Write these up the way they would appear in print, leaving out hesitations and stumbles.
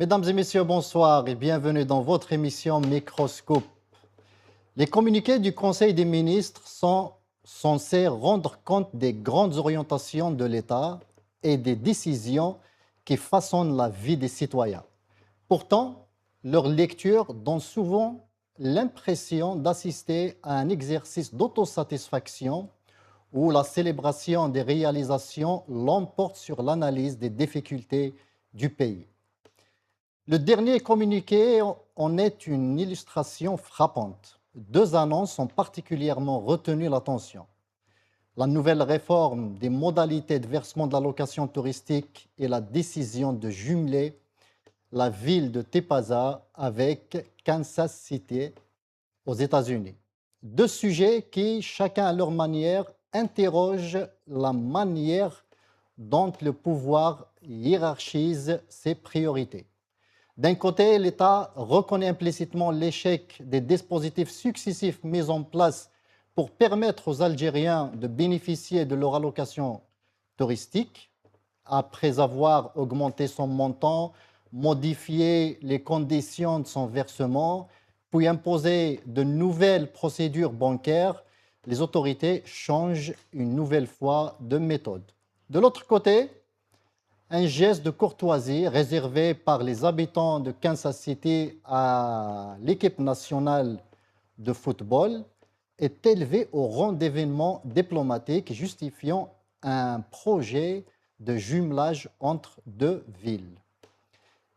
Mesdames et messieurs, bonsoir et bienvenue dans votre émission Microscope. Les communiqués du Conseil des ministres sont censés rendre compte des grandes orientations de l'État et des décisions qui façonnent la vie des citoyens. Pourtant, leur lecture donne souvent l'impression d'assister à un exercice d'autosatisfaction où la célébration des réalisations l'emporte sur l'analyse des difficultés du pays. Le dernier communiqué en est une illustration frappante. Deux annonces ont particulièrement retenu l'attention. La nouvelle réforme des modalités de versement de l'allocation touristique et la décision de jumeler la ville de Tipaza avec Kansas City aux États-Unis. Deux sujets qui, chacun à leur manière, interrogent la manière dont le pouvoir hiérarchise ses priorités. D'un côté, l'État reconnaît implicitement l'échec des dispositifs successifs mis en place pour permettre aux Algériens de bénéficier de leur allocation touristique, après avoir augmenté son montant, modifié les conditions de son versement, puis imposer de nouvelles procédures bancaires. Les autorités changent une nouvelle fois de méthode. De l'autre côté, un geste de courtoisie réservé par les habitants de Kansas City à l'équipe nationale de football est élevé au rang d'événement diplomatique justifiant un projet de jumelage entre deux villes.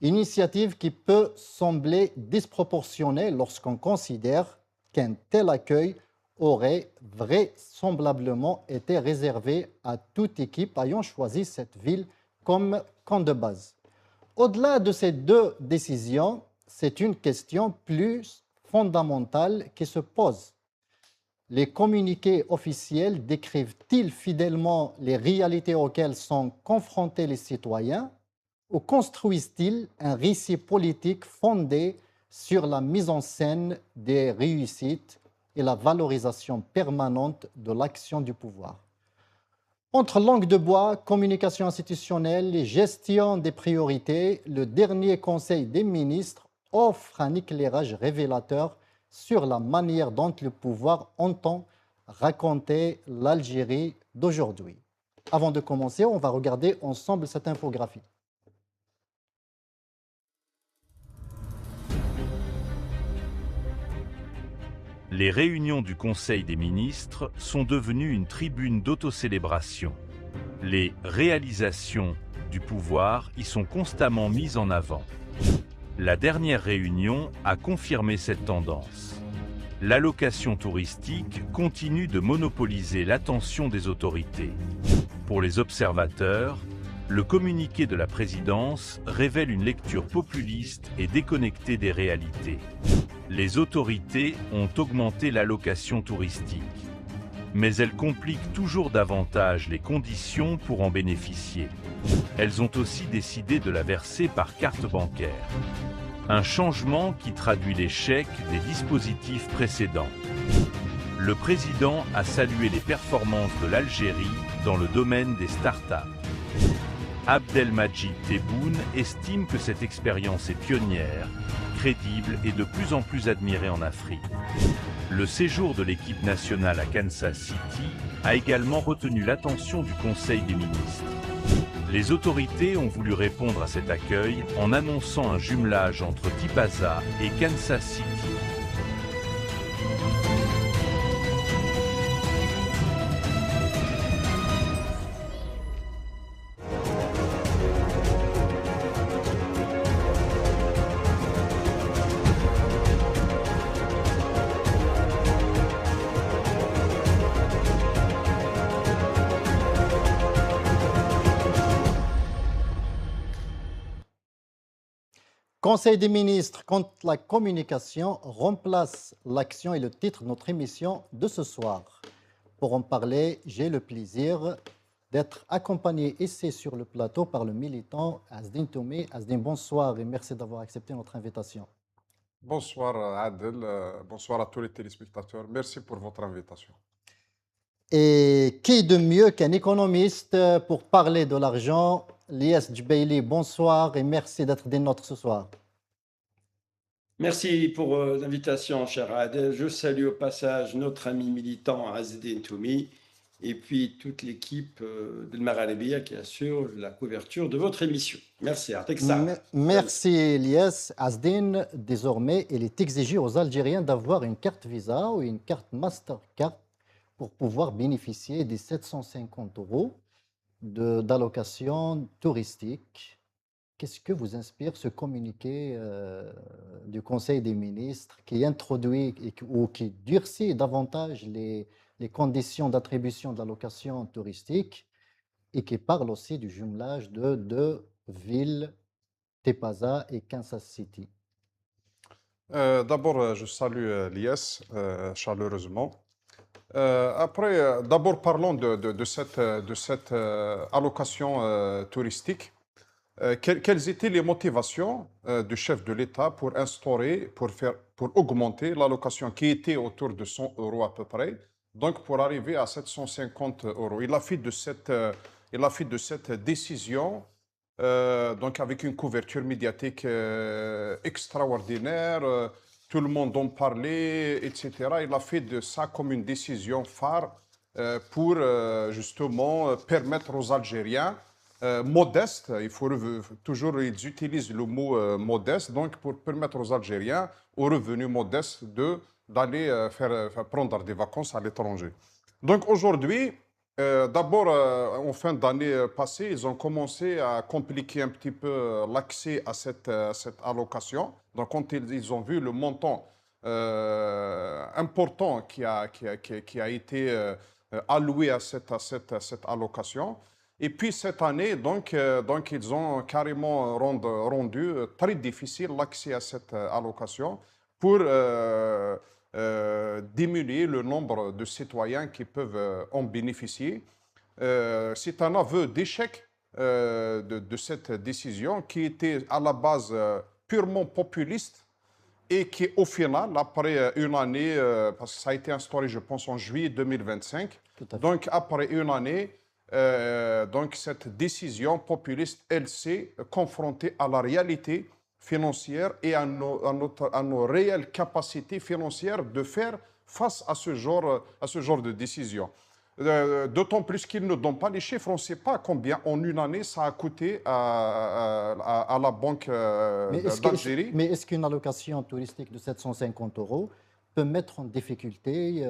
Initiative qui peut sembler disproportionnée lorsqu'on considère qu'un tel accueil aurait vraisemblablement été réservé à toute équipe ayant choisi cette ville comme camp de base. Au-delà de ces deux décisions, c'est une question plus fondamentale qui se pose. Les communiqués officiels décrivent-ils fidèlement les réalités auxquelles sont confrontés les citoyens ou construisent-ils un récit politique fondé sur la mise en scène des réussites et la valorisation permanente de l'action du pouvoir? Entre langue de bois, communication institutionnelle et gestion des priorités, le dernier Conseil des ministres offre un éclairage révélateur sur la manière dont le pouvoir entend raconter l'Algérie d'aujourd'hui. Avant de commencer, on va regarder ensemble cette infographie. Les réunions du Conseil des ministres sont devenues une tribune d'autocélébration. Les réalisations du pouvoir y sont constamment mises en avant. La dernière réunion a confirmé cette tendance. L'allocation touristique continue de monopoliser l'attention des autorités. Pour les observateurs, le communiqué de la présidence révèle une lecture populiste et déconnectée des réalités. Les autorités ont augmenté l'allocation touristique, mais elles compliquent toujours davantage les conditions pour en bénéficier. Elles ont aussi décidé de la verser par carte bancaire. Un changement qui traduit l'échec des dispositifs précédents. Le président a salué les performances de l'Algérie dans le domaine des startups. Abdelmadjid Tebboune estime que cette expérience est pionnière, crédible et de plus en plus admirée en Afrique. Le séjour de l'équipe nationale à Kansas City a également retenu l'attention du Conseil des ministres. Les autorités ont voulu répondre à cet accueil en annonçant un jumelage entre Tipaza et Kansas City. Conseil des ministres contre la communication remplace l'action et le titre de notre émission de ce soir. Pour en parler, j'ai le plaisir d'être accompagné ici sur le plateau par le militant Azdine Toumé. Azdine, bonsoir et merci d'avoir accepté notre invitation. Bonsoir Adel, bonsoir à tous les téléspectateurs. Merci pour votre invitation. Et qui de mieux qu'un économiste pour parler de l'argent Lies Djbeili, bonsoir et merci d'être des nôtres ce soir. Merci pour l'invitation, cher Adel. Je salue au passage notre ami militant Azdin Toumi et puis toute l'équipe de Maralebia qui assure la couverture de votre émission. Merci, Merci, Lies. Azdin, désormais, il est exigé aux Algériens d'avoir une carte Visa ou une carte Mastercard pour pouvoir bénéficier des 750 € d'allocation touristique. Qu'est-ce que vous inspire ce communiqué du Conseil des ministres qui introduit ou qui durcit davantage les conditions d'attribution de l'allocation touristique et qui parle aussi du jumelage de deux villes, Tepaza et Kansas City? D'abord, je salue l'IS chaleureusement. Après, d'abord, parlons de cette allocation touristique. Quelles étaient les motivations du chef de l'État pour instaurer, pour augmenter l'allocation qui était autour de 100 € à peu près, donc pour arriver à 750 €. Il a fait de cette décision, donc avec une couverture médiatique extraordinaire, tout le monde en parlait, etc. Il a fait de ça comme une décision phare pour justement permettre aux Algériens modeste, toujours ils utilisent le mot modeste, donc pour permettre aux Algériens aux revenus modestes d'aller prendre des vacances à l'étranger. Donc aujourd'hui, d'abord en fin d'année passée, ils ont commencé à compliquer un petit peu l'accès à cette allocation. Donc quand ils ont vu le montant important qui a été alloué à cette allocation. Et puis cette année, donc ils ont carrément rendu très difficile l'accès à cette allocation pour diminuer le nombre de citoyens qui peuvent en bénéficier. C'est un aveu d'échec de cette décision qui était à la base purement populiste et qui au final, après une année, parce que ça a été instauré je pense en juillet 2025, donc après une année, donc cette décision populiste, elle s'est confrontée à la réalité financière et à nos réelles capacités financières de faire face à ce genre de décision. D'autant plus qu'ils ne donnent pas les chiffres, on ne sait pas combien en une année ça a coûté à la Banque d'Algérie. Mais est-ce qu'une allocation touristique de 750 € peut mettre en difficulté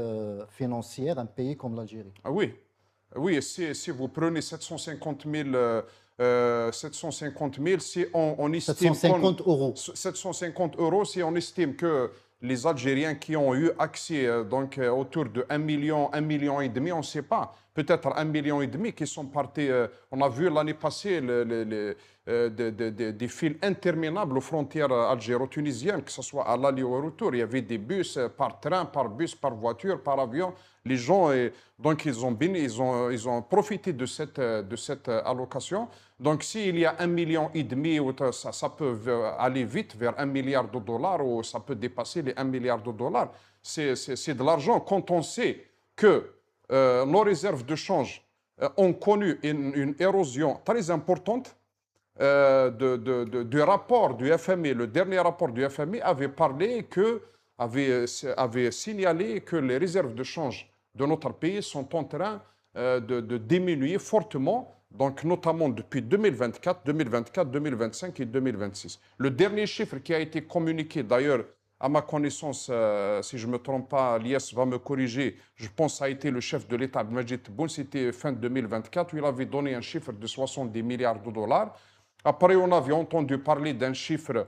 financière un pays comme l'Algérie? Ah oui. Oui, si vous prenez 750 000, si on estime 750 €. 750 €, si on estime que les Algériens qui ont eu accès autour de 1 million, 1,5 million, on ne sait pas, peut-être 1,5 million qui sont partis. On a vu l'année passée des files interminables aux frontières algéro-tunisiennes, que ce soit à l'aller ou au retour. Il y avait des bus par train, par bus, par voiture, par avion. Les gens, donc ils ont profité de cette allocation. Donc s'il y a 1,5 million, ça peut aller vite vers 1 milliard de dollars ou ça peut dépasser les 1 milliard de dollars. C'est de l'argent. Quand on sait que nos réserves de change ont connu une érosion très importante, du rapport du FMI, le dernier rapport du FMI avait signalé que les réserves de change de notre pays sont en train de diminuer fortement, donc notamment depuis 2024, 2025 et 2026. Le dernier chiffre qui a été communiqué, d'ailleurs, à ma connaissance, si je ne me trompe pas, l'IS va me corriger, je pense que ça a été le chef de l'État, Abdelmadjid Tebboune, c'était fin 2024, où il avait donné un chiffre de 70 milliards de dollars. Après, on avait entendu parler d'un chiffre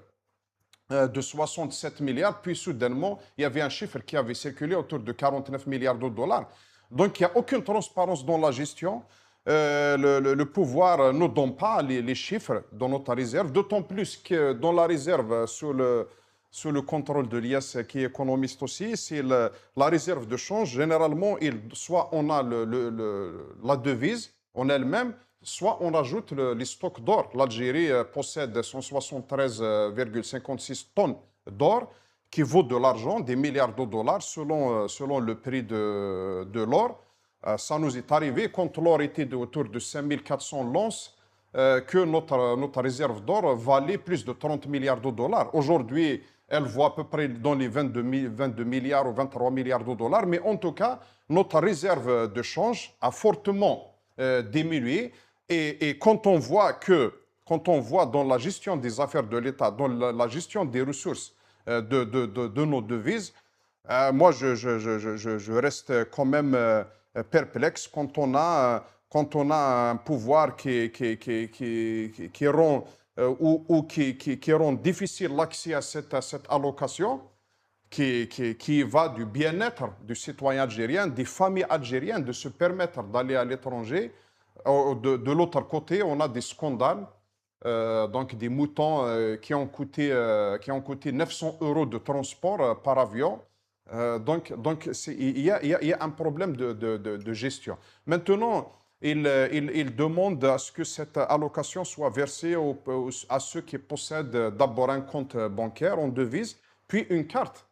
de 67 milliards, puis soudainement, il y avait un chiffre qui avait circulé autour de 49 milliards de dollars. Donc, il n'y a aucune transparence dans la gestion. Le pouvoir ne donne pas les chiffres dans notre réserve, d'autant plus que dans la réserve, sous le contrôle de l'IS, qui est économiste aussi, c'est la réserve de change. Généralement, soit on a la devise en elle-même, soit on ajoute les stocks d'or. L'Algérie possède 173,56 tonnes d'or, qui vaut de l'argent, des milliards de dollars, selon le prix de l'or. Ça nous est arrivé quand l'or était autour de 5400 l'once. que notre réserve d'or valait plus de 30 milliards de dollars. Aujourd'hui, elle vaut à peu près dans les 22 milliards ou 23 milliards de dollars. Mais en tout cas, notre réserve de change a fortement diminué. Et quand on voit dans la gestion des affaires de l'État, dans la gestion des ressources de nos devises, moi, je reste quand même perplexe quand on a un pouvoir qui rend, qui rend difficile l'accès à cette allocation, qui va du bien-être du citoyen algérien, des familles algériennes, de se permettre d'aller à l'étranger. De l'autre côté, on a des scandales, donc des moutons qui ont coûté 900 € de transport par avion. Donc il y a un problème de gestion. Maintenant, il demande à ce que cette allocation soit versée à ceux qui possèdent d'abord un compte bancaire en devise, puis une carte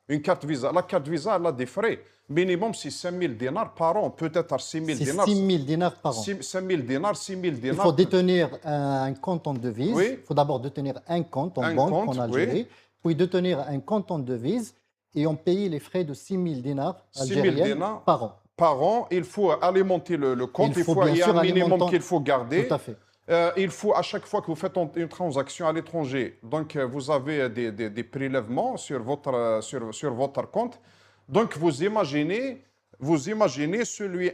Visa. La carte Visa, elle a des frais. Minimum, c'est 5 000 dinars par an, peut-être 6 000 C'est dinars. 6 000 dinars par an. 5 000 dinars, 6 000 dinars. Il faut détenir un compte en devise. Oui. Il faut d'abord détenir un compte en banque en Algérie, puis détenir un compte en devise et on paye les frais de 6 000 dinars 6 000 algériens dinars par an. Par an, il faut alimenter le compte, il y a un minimum qu'il faut garder. Tout à fait. Il faut, à chaque fois que vous faites une transaction à l'étranger, donc vous avez des prélèvements sur votre compte. Donc vous imaginez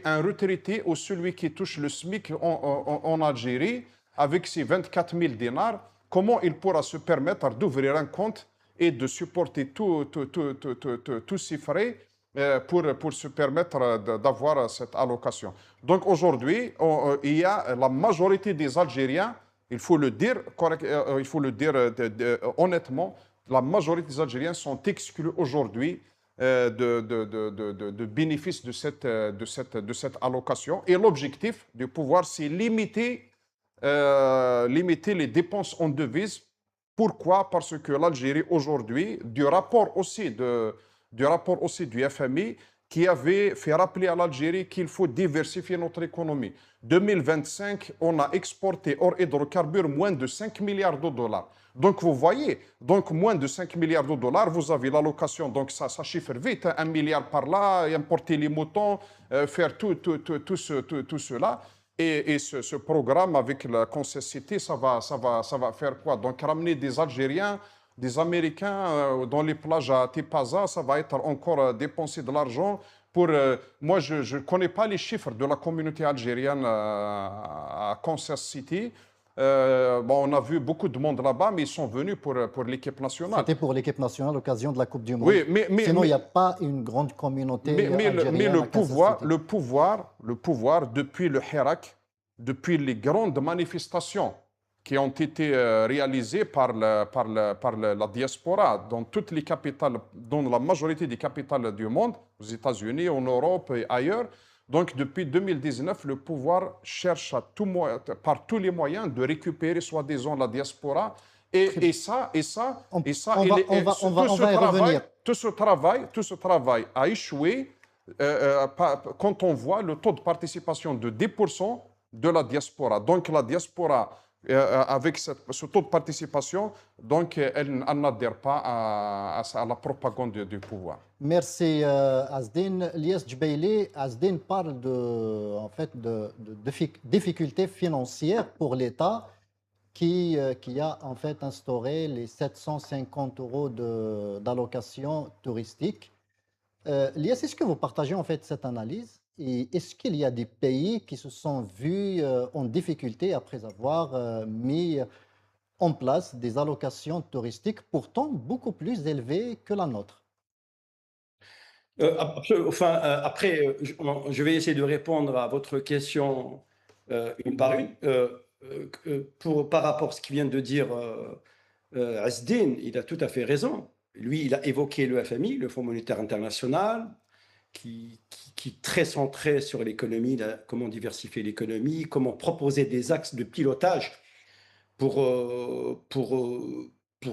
un retraité ou celui qui touche le SMIC en Algérie avec ses 24 000 dinars, comment il pourra se permettre d'ouvrir un compte et de supporter tous ces frais pour se permettre d'avoir cette allocation. Donc aujourd'hui, il y a la majorité des Algériens, il faut le dire, honnêtement, la majorité des Algériens sont exclus aujourd'hui de bénéfice de cette allocation. Et l'objectif du pouvoir, c'est limiter les dépenses en devises. Pourquoi? Parce que l'Algérie aujourd'hui, du rapport aussi du FMI, qui avait fait rappeler à l'Algérie qu'il faut diversifier notre économie. 2025, on a exporté hors hydrocarbures moins de 5 milliards de dollars. Donc vous voyez, donc moins de 5 milliards de dollars, vous avez l'allocation, donc ça chiffre vite, 1 milliard par là, importer les moutons, faire tout cela. Et ce programme avec la concessité, ça va faire quoi? Donc ramener des Algériens, des Américains dans les plages à Tipaza, ça va être encore dépenser de l'argent pour... moi, je ne connais pas les chiffres de la communauté algérienne à Kansas City. On a vu beaucoup de monde là-bas, mais ils sont venus pour l'équipe nationale. C'était pour l'équipe nationale à l'occasion de la Coupe du Monde. Oui, sinon, il n'y a pas une grande communauté algérienne. Mais le pouvoir, depuis le Hirak, depuis les grandes manifestations qui ont été réalisées par la diaspora dans toutes les capitales, dans la majorité des capitales du monde, aux États-Unis, en Europe et ailleurs. Donc, depuis 2019, le pouvoir cherche par tous les moyens de récupérer soi-disant la diaspora. Et tout ce travail a échoué quand on voit le taux de participation de 10% de la diaspora. Donc, la diaspora, avec ce taux de participation, donc, elle n'adhère pas à la propagande du pouvoir. Merci Asdine. Lies Djbeili, Asdine parle en fait, de difficultés financières pour l'État qui a en fait instauré les 750 € d'allocation touristique. Lies, est-ce que vous partagez en fait cette analyse? Et est-ce qu'il y a des pays qui se sont vus en difficulté après avoir mis en place des allocations touristiques pourtant beaucoup plus élevées que la nôtre? Après, je vais essayer de répondre à votre question une par une. Par rapport à ce qu'il vient de dire Asdine, il a tout à fait raison. Lui, il a évoqué le FMI, le Fonds monétaire international, qui est très centré sur l'économie, comment diversifier l'économie, comment proposer des axes de pilotage pour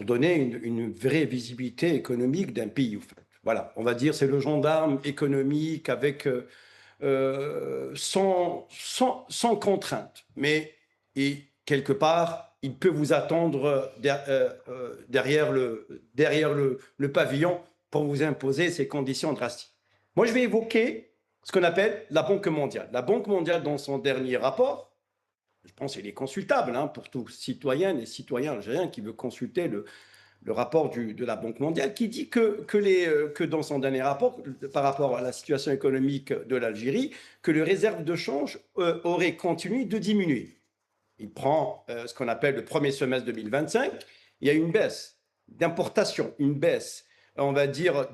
donner une vraie visibilité économique d'un pays. En fait. Voilà, on va dire c'est le gendarme économique avec sans contrainte, mais et quelque part, il peut vous attendre derrière le pavillon pour vous imposer ces conditions drastiques. Moi, je vais évoquer ce qu'on appelle la Banque mondiale. La Banque mondiale, dans son dernier rapport, je pense qu'il est consultable pour tout citoyen et citoyen algérien qui veut consulter le rapport de la Banque mondiale, qui dit que dans son dernier rapport, par rapport à la situation économique de l'Algérie, que les réserves de change auraient continué de diminuer. Il prend ce qu'on appelle le premier semestre 2025, il y a une baisse d'importation, une baisse, on va dire,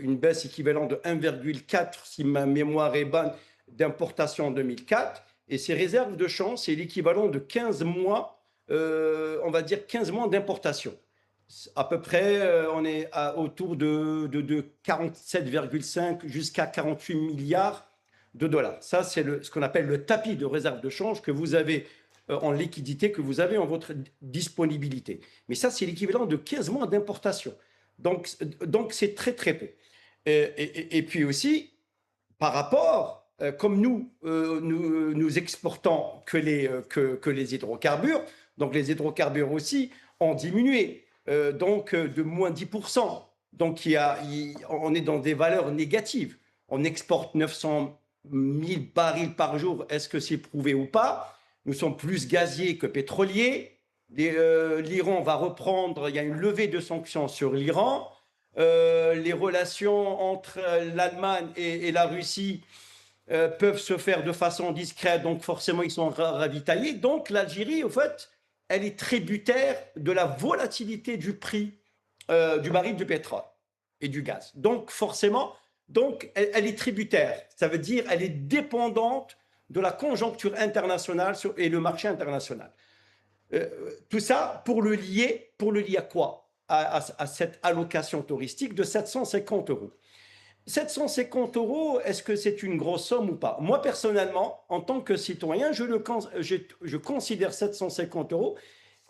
une baisse équivalente de 1,4, si ma mémoire est bonne, d'importation en 2004. Et ces réserves de change, c'est l'équivalent de 15 mois, on va dire 15 mois d'importation. À peu près, on est autour de 47,5 jusqu'à 48 milliards de dollars. Ça, c'est ce qu'on appelle le tapis de réserve de change que vous avez en liquidité, que vous avez en votre disponibilité. Mais ça, c'est l'équivalent de 15 mois d'importation. Donc c'est très, très peu. Et puis aussi, par rapport, comme nous exportons que les hydrocarbures, donc les hydrocarbures aussi ont diminué, donc de moins 10%. Donc on est dans des valeurs négatives. On exporte 900 000 barils par jour. Est-ce que c'est prouvé ou pas? Nous sommes plus gaziers que pétroliers. L'Iran va reprendre, il y a une levée de sanctions sur l'Iran. Les relations entre l'Allemagne et la Russie peuvent se faire de façon discrète, donc forcément ils sont ravitaillés. Donc l'Algérie, au fait, elle est tributaire de la volatilité du prix du baril de pétrole et du gaz. Donc forcément, elle est tributaire. Ça veut dire elle est dépendante de la conjoncture internationale et le marché international. Tout ça pour le lier à quoi? À cette allocation touristique de 750 euros. 750 euros, est-ce que c'est une grosse somme ou pas? Moi, personnellement, en tant que citoyen, je considère 750 euros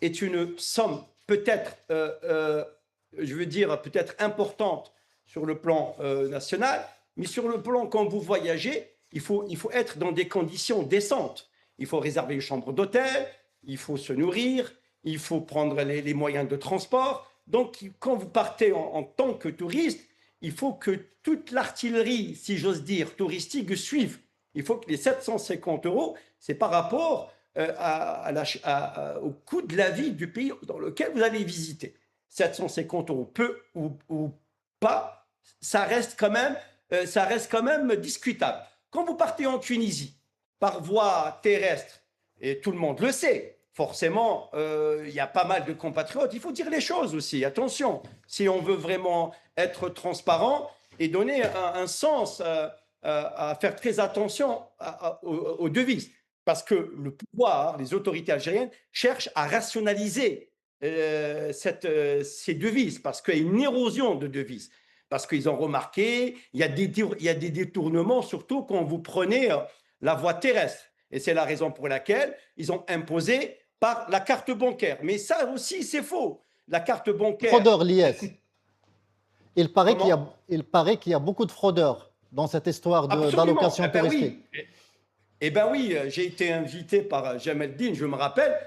est une somme peut-être, je veux dire, peut-être importante sur le plan national, mais sur le plan quand vous voyagez, il faut être dans des conditions décentes. Il faut réserver une chambre d'hôtel, il faut se nourrir, il faut prendre les moyens de transport. Donc, quand vous partez en tant que touriste, il faut que toute l'artillerie, si j'ose dire, touristique suive. Il faut que les 750 euros, c'est par rapport au coût de la vie du pays dans lequel vous allez visiter. 750 euros, peu ou pas, ça reste quand même discutable. Quand vous partez en Tunisie, par voie terrestre, et tout le monde le sait, forcément, il y a pas mal de compatriotes. Il faut dire les choses aussi. Attention, si on veut vraiment être transparent et donner un sens à faire très attention aux devises. Parce que le pouvoir, les autorités algériennes cherchent à rationaliser ces devises parce qu'il y a une érosion de devises. Parce qu'ils ont remarqué, il y a des détournements, surtout quand vous prenez la voie terrestre. Et c'est la raison pour laquelle ils ont imposé par la carte bancaire. Mais ça aussi, c'est faux. La carte bancaire... Fraudeurs, l'IS. Il paraît qu'il y a beaucoup de fraudeurs dans cette histoire d'allocation touristique. Oui. Eh bien oui, j'ai été invité par Jamel Din, je me rappelle,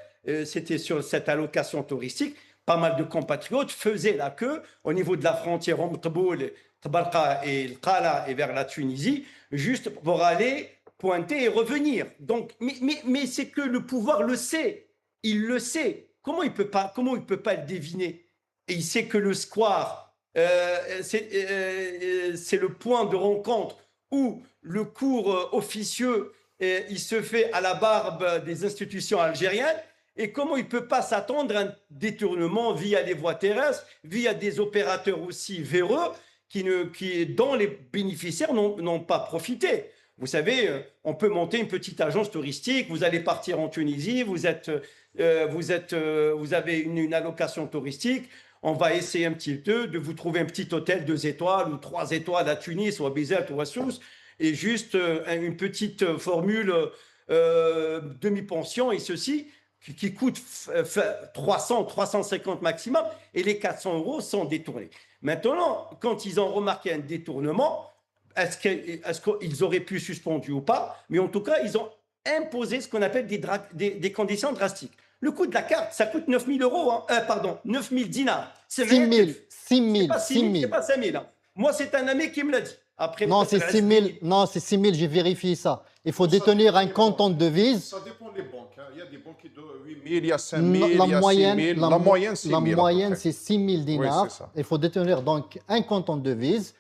c'était sur cette allocation touristique. Pas mal de compatriotes faisaient la queue au niveau de la frontière entre Tboul, Tabarka et El Qala et vers la Tunisie, juste pour aller pointer et revenir. Donc, mais c'est que le pouvoir le sait. Il le sait. Comment il peut pas le deviner? Et il sait que le square, c'est le point de rencontre où le cours officieux, il se fait à la barbe des institutions algériennes. Et comment il ne peut pas s'attendre à un détournement via les voies terrestres, via des opérateurs aussi véreux dont les bénéficiaires n'ont pas profité. Vous savez, on peut monter une petite agence touristique, vous allez partir en Tunisie, vous avez une allocation touristique, on va essayer un petit peu de vous trouver un petit hôtel 2 étoiles ou 3 étoiles à Tunis ou à Bizerte ou à Sousse, et juste une petite formule demi-pension et ceci, qui coûte 300, 350 maximum, et les 400 euros sont détournés. Maintenant, quand ils ont remarqué un détournement, est-ce qu'ils auraient pu suspendre ou pas? Mais en tout cas, ils ont imposer ce qu'on appelle des conditions drastiques. Le coût de la carte, ça coûte 9 000 euros, pardon, 9 000 dinars. C'est 6 000, 6 000, pas 6 000, 6 c'est 000. pas 5 000. Hein. Moi, c'est un ami qui me l'a dit. Après, Non, c'est 6 000, non, c'est 6 000, j'ai vérifié ça. Il faut détenir un compte en devise. Ça dépend des banques. Hein. Il y a des banques qui donnent 8 000, il y a 5 000, La il y a 6 000. moyenne, La moyenne, 6 000. La moyenne, c'est 6 000 dinars. c'est ça. Il faut détenir donc un compte en devise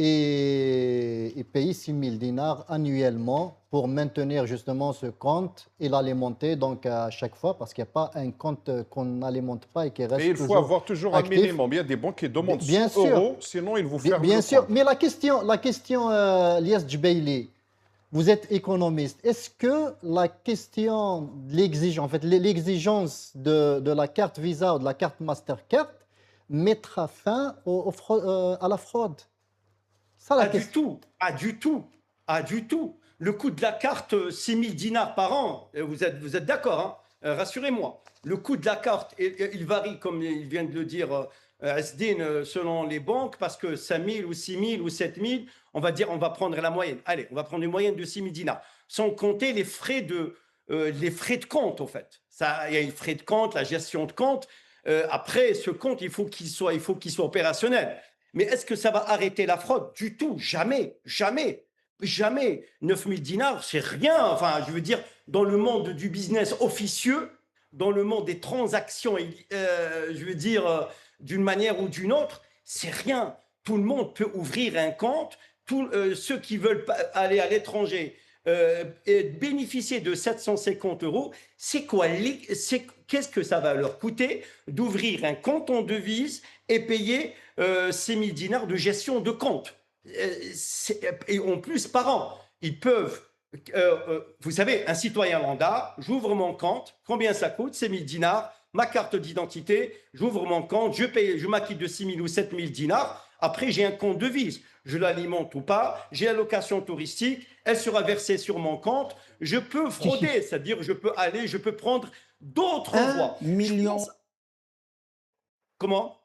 et payer 6 000 dinars annuellement pour maintenir justement ce compte et l'alimenter donc à chaque fois parce qu'il n'y a pas un compte qu'on n'alimente pas et qui reste Et il faut toujours avoir toujours actif. un minimum. Il y a des banques qui demandent Bien 100 sûr. euros, sinon ils vous ferment Bien le sûr, compte. mais la question Lias Djbeili, vous êtes économiste. Est-ce que la question de l'exigence, en fait, l'exigence de la carte Visa ou de la carte Mastercard mettra fin à la fraude? Ça, la Pas du question. tout, pas du tout, pas du tout. Le coût de la carte, 6 000 dinars par an, vous êtes d'accord, hein, rassurez-moi. Le coût de la carte, il varie, comme il vient de le dire Asdine, selon les banques, parce que 5 000 ou 6 000 ou 7 000, on va dire, on va prendre la moyenne. Allez, on va prendre une moyenne de 6 000 dinars, sans compter les frais de compte, en fait. Ça, il y a les frais de compte, la gestion de compte. Après, ce compte, il faut qu'il soit opérationnel. Mais est-ce que ça va arrêter la fraude? Du tout, jamais, jamais, jamais. 9 000 dinars, c'est rien. Enfin, je veux dire, dans le monde du business officieux, dans le monde des transactions, je veux dire, d'une manière ou d'une autre, c'est rien. Tout le monde peut ouvrir un compte. Ceux qui veulent aller à l'étranger et bénéficier de 750 euros, c'est quoi? Qu'est-ce que ça va leur coûter d'ouvrir un compte en devise et payer 6 000 dinars de gestion de compte? Et en plus par an, ils peuvent, vous savez, un citoyen lambda, j'ouvre mon compte, combien ça coûte? 6 000 dinars, ma carte d'identité, j'ouvre mon compte, je m'acquitte de 6 000 ou 7 000 dinars, après j'ai un compte devise, je l'alimente ou pas, j'ai la location touristique, elle sera versée sur mon compte, je peux frauder, c'est-à-dire je peux prendre d'autres voies. 1 million. Comment?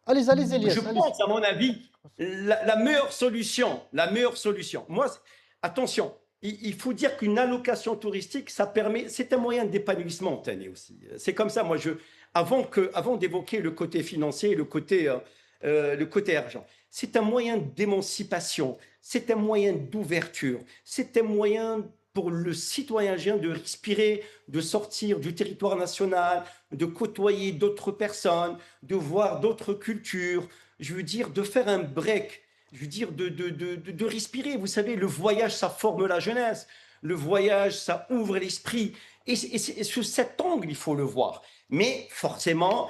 Allez, Elias. Je pense, à mon avis, la meilleure solution, moi, attention, il faut dire qu'une allocation touristique, c'est un moyen d'épanouissement, Tani, aussi. C'est comme ça, moi, avant d'évoquer le côté financier et le côté argent, c'est un moyen d'émancipation, c'est un moyen d'ouverture, c'est un moyen pour le citoyen algérien de respirer, de sortir du territoire national, de côtoyer d'autres personnes, de voir d'autres cultures, je veux dire, de faire un break, je veux dire, de respirer. Vous savez, le voyage, ça forme la jeunesse, le voyage, ça ouvre l'esprit. Et sous cet angle, il faut le voir. Mais forcément,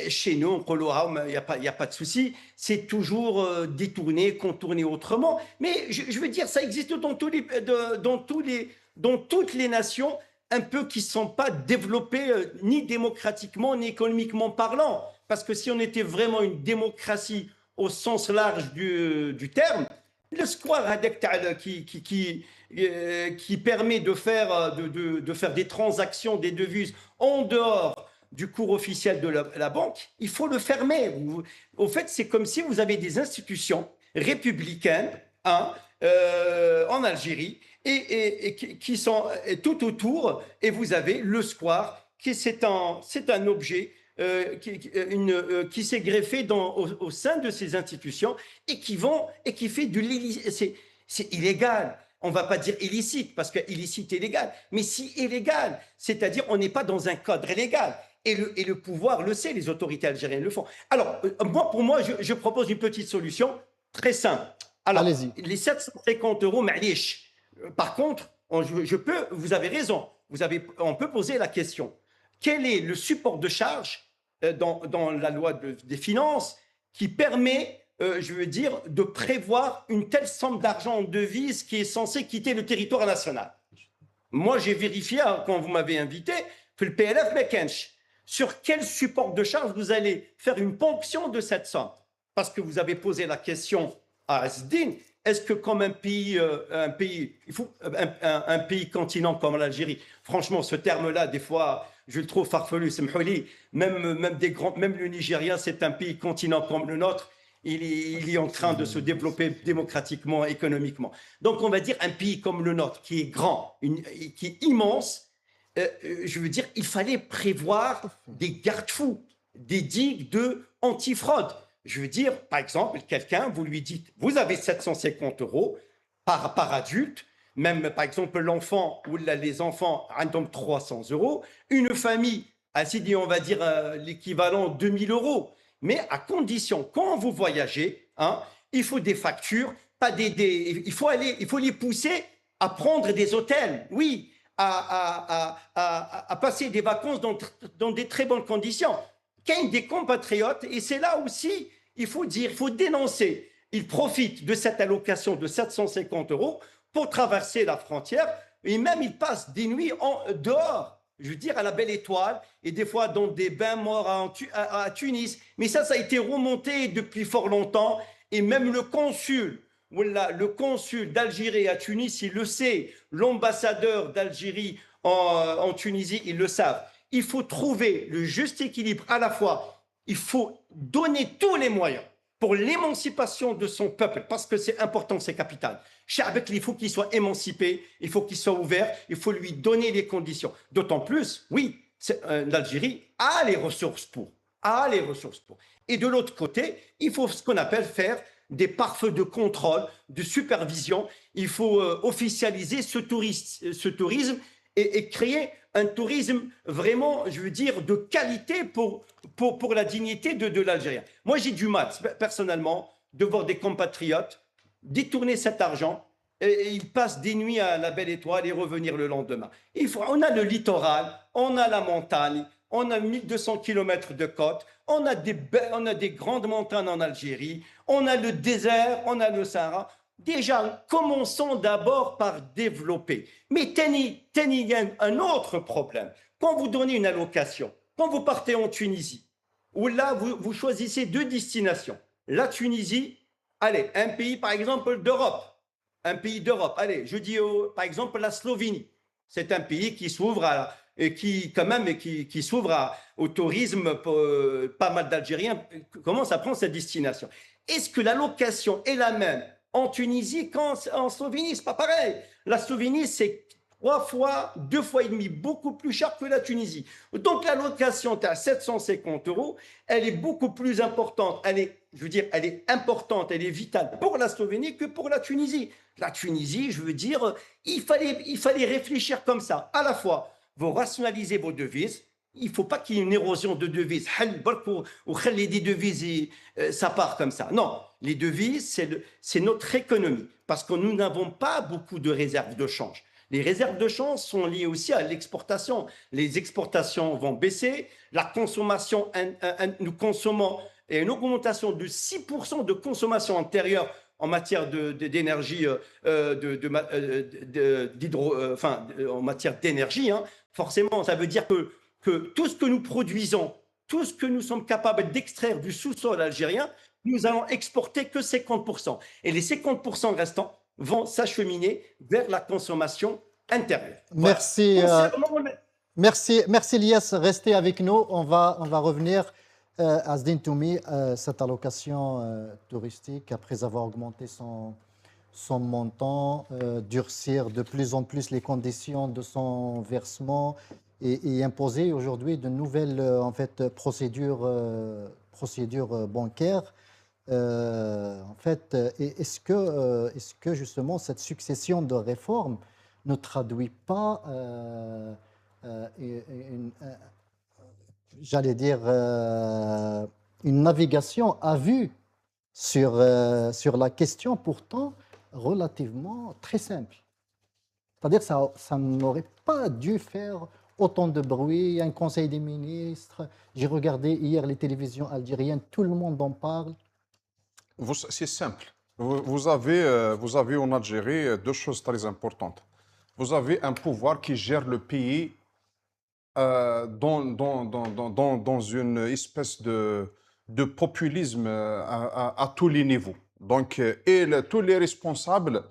chez nous, il n'y a pas de souci, c'est toujours détourné, contourné autrement. Mais je veux dire, ça existe dans toutes les nations, un peu qui ne sont pas développées ni démocratiquement, ni économiquement parlant. Parce que si on était vraiment une démocratie au sens large du terme, le square qui permet de faire des transactions, des devises en dehors du cours officiel de la banque, il faut le fermer. Au fait, c'est comme si vous avez des institutions républicaines en Algérie et qui sont tout autour, et vous avez le square, c'est un objet qui s'est greffé au sein de ces institutions et qui fait de l'illicite. C'est illégal. On ne va pas dire illicite, parce que illicite est légal, mais si illégal, c'est-à-dire on n'est pas dans un cadre légal. Et le pouvoir le sait, les autorités algériennes le font. Alors, pour moi, je propose une petite solution très simple. Alors, les 750 euros, ma'lish. Par contre, vous avez raison, on peut poser la question. Quel est le support de charge dans la loi des finances qui permet, je veux dire, de prévoir une telle somme d'argent en devise qui est censée quitter le territoire national? Moi, j'ai vérifié quand vous m'avez invité que le PLF Mekench. Sur quel support de charge vous allez faire une ponction de cette somme? Parce que vous avez posé la question à Asdine, est-ce que comme un pays continent comme l'Algérie, franchement, ce terme-là, des fois, je le trouve farfelu, c'est m'houli, même le Nigeria, c'est un pays continent comme le nôtre, il est en train de se développer démocratiquement, économiquement. Donc, on va dire un pays comme le nôtre, qui est grand, qui est immense, je veux dire, il fallait prévoir des garde-fous, des digues anti-fraude. Je veux dire, par exemple, quelqu'un, vous lui dites, vous avez 750 € par adulte, même par exemple l'enfant ou les enfants ont 300 €, une famille, ainsi dit, on va dire l'équivalent de 2000 €. Mais à condition, quand vous voyagez, hein, il faut des factures, pas il faut les pousser à prendre des hôtels, oui, à passer des vacances dans des très bonnes conditions. Qu'un des compatriotes, et c'est là aussi, il faut dénoncer, ils profitent de cette allocation de 750 € pour traverser la frontière, et même ils passent des nuits dehors, je veux dire, à la Belle Étoile, et des fois dans des bains morts à Tunis. Mais ça a été remonté depuis fort longtemps, et même le consul d'Algérie à Tunis, il le sait, l'ambassadeur d'Algérie en Tunisie, ils le savent. Il faut trouver le juste équilibre, à la fois, il faut donner tous les moyens pour l'émancipation de son peuple, parce que c'est important, c'est capital. Chabek, il faut qu'il soit émancipé, il faut qu'il soit ouvert, il faut lui donner les conditions. D'autant plus, oui, l'Algérie a les ressources pour. Et de l'autre côté, il faut ce qu'on appelle faire des pare-feux de contrôle, de supervision. Il faut officialiser ce tourisme et créer un tourisme vraiment, je veux dire, de qualité pour la dignité de l'Algérien. Moi, j'ai du mal, personnellement, de voir des compatriotes détourner cet argent et ils passent des nuits à la Belle Étoile et revenir le lendemain. On a le littoral, on a la montagne, on a 1200 km de côte, on a des grandes montagnes en Algérie, on a le désert, on a le Sahara. Déjà, commençons d'abord par développer. Mais il y a un autre problème. Quand vous donnez une allocation, quand vous partez en Tunisie, où là, vous choisissez 2 destinations. La Tunisie, allez, un pays par exemple d'Europe. Allez, je dis par exemple la Slovénie. C'est un pays qui s'ouvre qui s'ouvre au tourisme. Pas mal d'Algériens commencent à prendre cette destination. Est-ce que l'allocation est la même en Tunisie qu'en Slovénie? C'est pas pareil. La Slovénie, c'est 2 fois et demi, beaucoup plus cher que la Tunisie. Donc l'allocation est à 750 €, elle est beaucoup plus importante. Elle est importante, elle est vitale pour la Slovénie que pour la Tunisie. La Tunisie, je veux dire, il fallait réfléchir comme ça. À la fois, vous rationalisez vos devises. Il ne faut pas qu'il y ait une érosion de devises. Ou des devises, ça part comme ça. Non, les devises, c'est notre économie. Parce que nous n'avons pas beaucoup de réserves de change. Les réserves de change sont liées aussi à l'exportation. Les exportations vont baisser. La consommation, nous consommons une augmentation de 6% de consommation intérieure en matière d'énergie, en matière d'énergie. Hein. Forcément, ça veut dire que tout ce que nous produisons, tout ce que nous sommes capables d'extraire du sous-sol algérien, nous allons exporter que 50%. Et les 50% restants vont s'acheminer vers la consommation intérieure. Merci, merci Lies. Restez avec nous. On va revenir à Azdine Toumi, cette allocation touristique, après avoir augmenté son montant, durcir de plus en plus les conditions de son versement et imposer aujourd'hui de nouvelles procédures bancaires. Est-ce que justement cette succession de réformes ne traduit pas une navigation à vue sur la question pourtant relativement très simple? C'est-à-dire que ça n'aurait pas dû faire autant de bruit, un conseil des ministres. J'ai regardé hier les télévisions algériennes, tout le monde en parle. C'est simple. Vous avez en Algérie 2 choses très importantes. Vous avez un pouvoir qui gère le pays dans une espèce de populisme à tous les niveaux. Donc, tous les responsables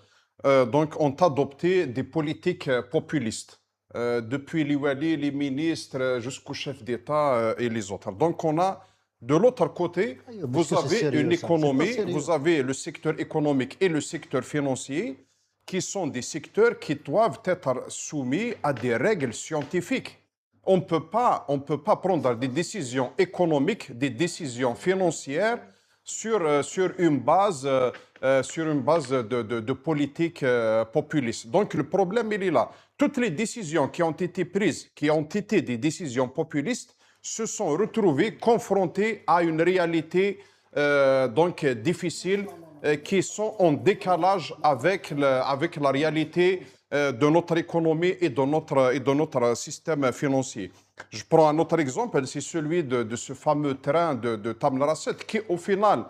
ont adopté des politiques populistes, depuis les walis, les ministres, jusqu'au chef d'État et les autres. Donc, on a De l'autre côté, Parce vous que c'est avez sérieux, une ça. C'est pas économie, sérieux. vous avez le secteur économique et le secteur financier qui sont des secteurs qui doivent être soumis à des règles scientifiques. On ne peut pas prendre des décisions économiques, des décisions financières sur une base de politique populiste. Donc le problème, il est là. Toutes les décisions qui ont été prises, qui ont été des décisions populistes, se sont retrouvées confrontées à une réalité donc difficile qui sont en décalage avec la réalité de notre économie et de notre système financier. Je prends un autre exemple, c'est celui de ce fameux train de Tamar Rasset qui, au final,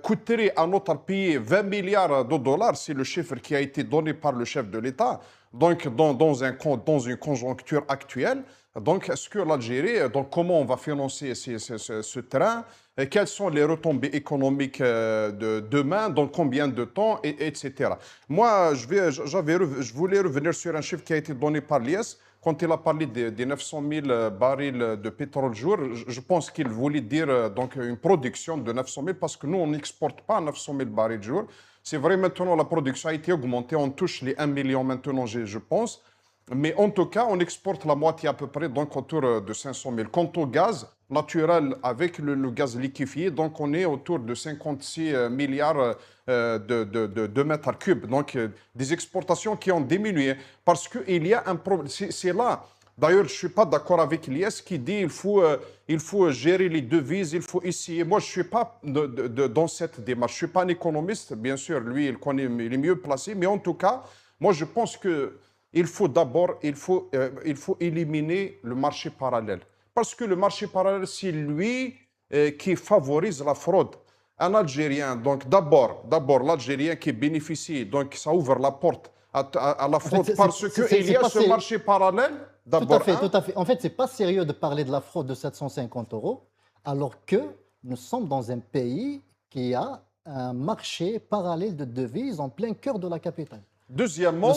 coûterait à notre pays 20 milliards de dollars, c'est le chiffre qui a été donné par le chef de l'État, donc dans une conjoncture actuelle. Donc, est-ce que l'Algérie, donc comment on va financer ce train? Quelles sont les retombées économiques de demain, dans combien de temps, etc. Moi, je voulais revenir sur un chiffre qui a été donné par l'IS quand il a parlé des 900 000 barils de pétrole jour. Je pense qu'il voulait dire donc une production de 900 000 parce que nous, on n'exporte pas 900 000 barils jour. C'est vrai, maintenant, la production a été augmentée. On touche les 1 million maintenant, je pense. Mais en tout cas, on exporte la moitié à peu près, donc autour de 500 000. Quant au gaz naturel avec le gaz liquéfié, donc on est autour de 56 milliards de mètres cubes. Donc des exportations qui ont diminué parce qu'il y a un problème. C'est là. D'ailleurs, je ne suis pas d'accord avec l'IS qui dit il faut gérer les devises, il faut essayer. Moi, je ne suis pas dans cette démarche. Je ne suis pas un économiste, bien sûr. Lui, il est mieux placé. Mais en tout cas, moi, je pense que il faut d'abord éliminer le marché parallèle. Parce que le marché parallèle, c'est lui qui favorise la fraude. Un Algérien, donc d'abord l'Algérien qui bénéficie, donc ça ouvre la porte à la fraude parce qu'il y a ce marché parallèle. Tout à fait, tout à fait. En fait, ce n'est pas sérieux de parler de la fraude de 750 € alors que nous sommes dans un pays qui a un marché parallèle de devises en plein cœur de la capitale. Deuxièmement,